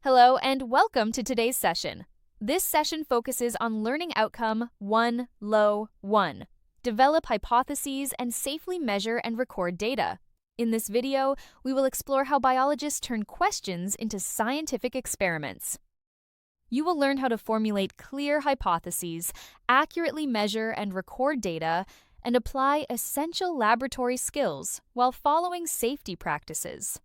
Hello and welcome to today's session. This session focuses on learning outcome 1, LO1. Develop hypotheses and safely measure and record data. In this video, we will explore how biologists turn questions into scientific experiments. You will learn how to formulate clear hypotheses, accurately measure and record data, and apply essential laboratory skills while following safety practices.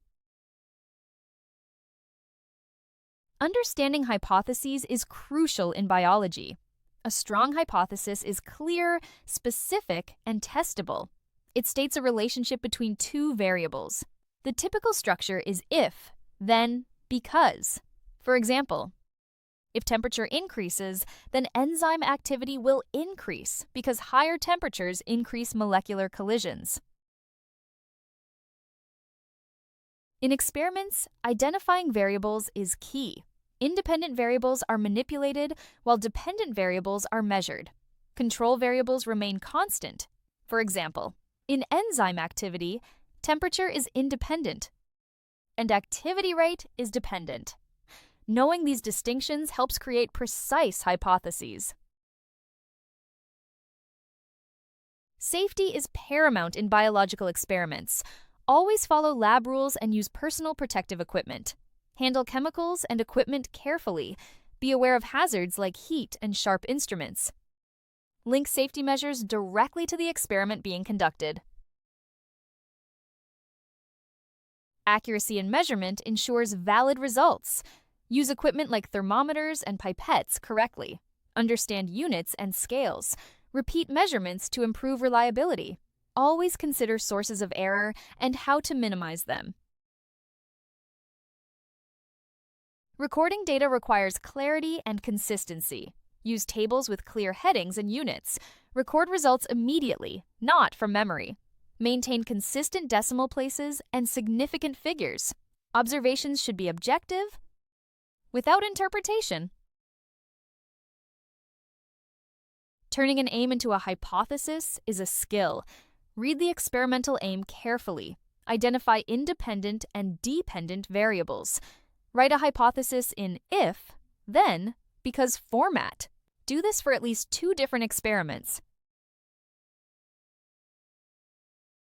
Understanding hypotheses is crucial in biology. A strong hypothesis is clear, specific, and testable. It states a relationship between two variables. The typical structure is if, then, because. For example, if temperature increases, then enzyme activity will increase because higher temperatures increase molecular collisions. In experiments, identifying variables is key. Independent variables are manipulated while dependent variables are measured. Control variables remain constant. For example, in enzyme activity, temperature is independent and activity rate is dependent. Knowing these distinctions helps create precise hypotheses. Safety is paramount in biological experiments. Always follow lab rules and use personal protective equipment. Handle chemicals and equipment carefully. Be aware of hazards like heat and sharp instruments. Link safety measures directly to the experiment being conducted. Accuracy in measurement ensures valid results. Use equipment like thermometers and pipettes correctly. Understand units and scales. Repeat measurements to improve reliability. Always consider sources of error and how to minimize them. Recording data requires clarity and consistency. Use tables with clear headings and units. Record results immediately, not from memory. Maintain consistent decimal places and significant figures. Observations should be objective, without interpretation. Turning an aim into a hypothesis is a skill. Read the experimental aim carefully. Identify independent and dependent variables. Write a hypothesis in if, then, because format. Do this for at least 2 different experiments.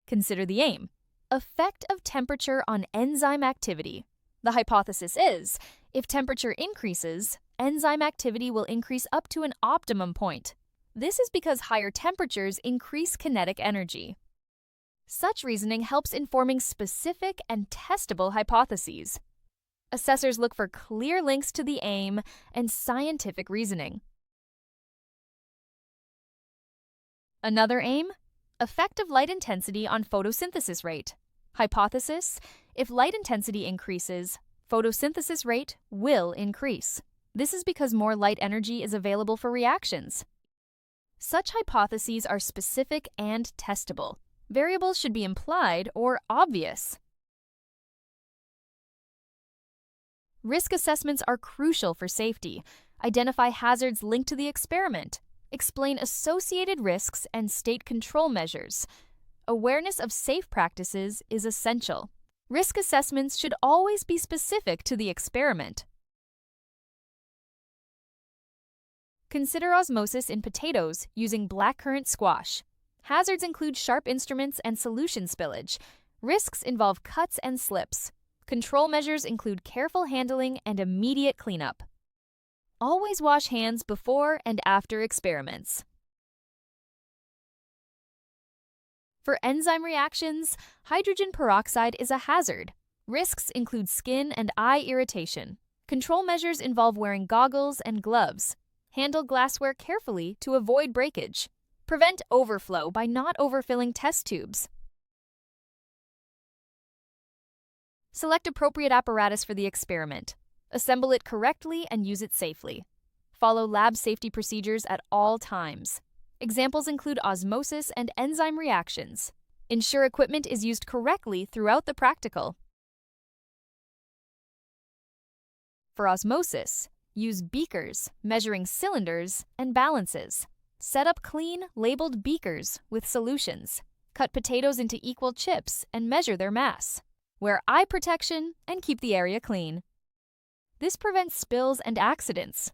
Consider the aim. Effect of temperature on enzyme activity. The hypothesis is, if temperature increases, enzyme activity will increase up to an optimum point. This is because higher temperatures increase kinetic energy. Such reasoning helps in forming specific and testable hypotheses. Assessors look for clear links to the aim and scientific reasoning. Another aim: effect of light intensity on photosynthesis rate. Hypothesis: if light intensity increases, photosynthesis rate will increase. This is because more light energy is available for reactions. Such hypotheses are specific and testable. Variables should be implied or obvious. Risk assessments are crucial for safety. Identify hazards linked to the experiment. Explain associated risks and state control measures. Awareness of safe practices is essential. Risk assessments should always be specific to the experiment. Consider osmosis in potatoes using blackcurrant squash. Hazards include sharp instruments and solution spillage. Risks involve cuts and slips. Control measures include careful handling and immediate cleanup. Always wash hands before and after experiments. For enzyme reactions, hydrogen peroxide is a hazard. Risks include skin and eye irritation. Control measures involve wearing goggles and gloves. Handle glassware carefully to avoid breakage. Prevent overflow by not overfilling test tubes. Select appropriate apparatus for the experiment. Assemble it correctly and use it safely. Follow lab safety procedures at all times. Examples include osmosis and enzyme reactions. Ensure equipment is used correctly throughout the practical. For osmosis, use beakers, measuring cylinders, and balances. Set up clean, labeled beakers with solutions. Cut potatoes into equal chips and measure their mass. Wear eye protection and keep the area clean. This prevents spills and accidents.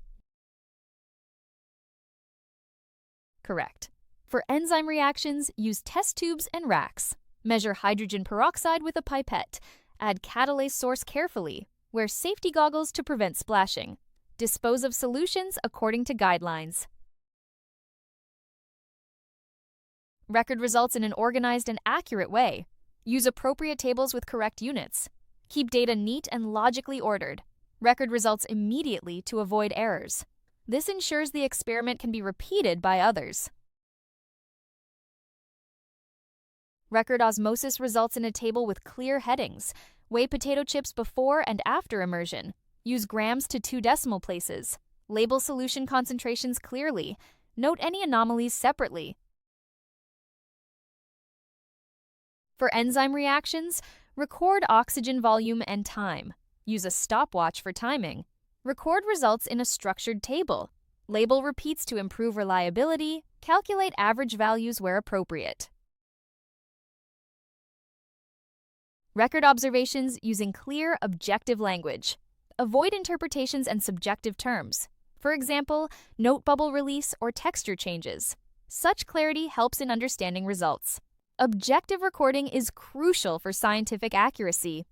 Correct. For enzyme reactions, use test tubes and racks. Measure hydrogen peroxide with a pipette. Add catalase source carefully. Wear safety goggles to prevent splashing. Dispose of solutions according to guidelines. Record results in an organized and accurate way. Use appropriate tables with correct units. Keep data neat and logically ordered. Record results immediately to avoid errors. This ensures the experiment can be repeated by others. Record osmosis results in a table with clear headings. Weigh potato chips before and after immersion. Use grams to 2 decimal places. Label solution concentrations clearly. Note any anomalies separately. For enzyme reactions, record oxygen volume and time. Use a stopwatch for timing. Record results in a structured table. Label repeats to improve reliability. Calculate average values where appropriate. Record observations using clear, objective language. Avoid interpretations and subjective terms. For example, note bubble release or texture changes. Such clarity helps in understanding results. Objective recording is crucial for scientific accuracy.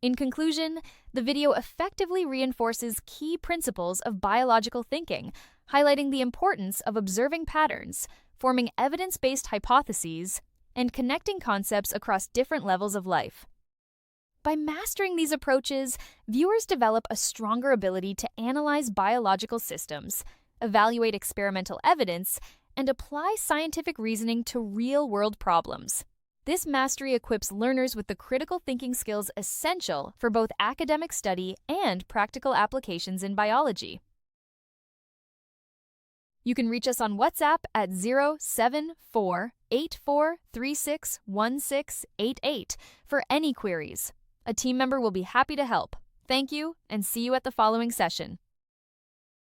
In conclusion, the video effectively reinforces key principles of biological thinking, highlighting the importance of observing patterns, forming evidence-based hypotheses, and connecting concepts across different levels of life. By mastering these approaches, viewers develop a stronger ability to analyze biological systems, evaluate experimental evidence, and apply scientific reasoning to real-world problems. This mastery equips learners with the critical thinking skills essential for both academic study and practical applications in biology. You can reach us on WhatsApp at 074-8436-1688 for any queries. A team member will be happy to help. Thank you, and see you at the following session.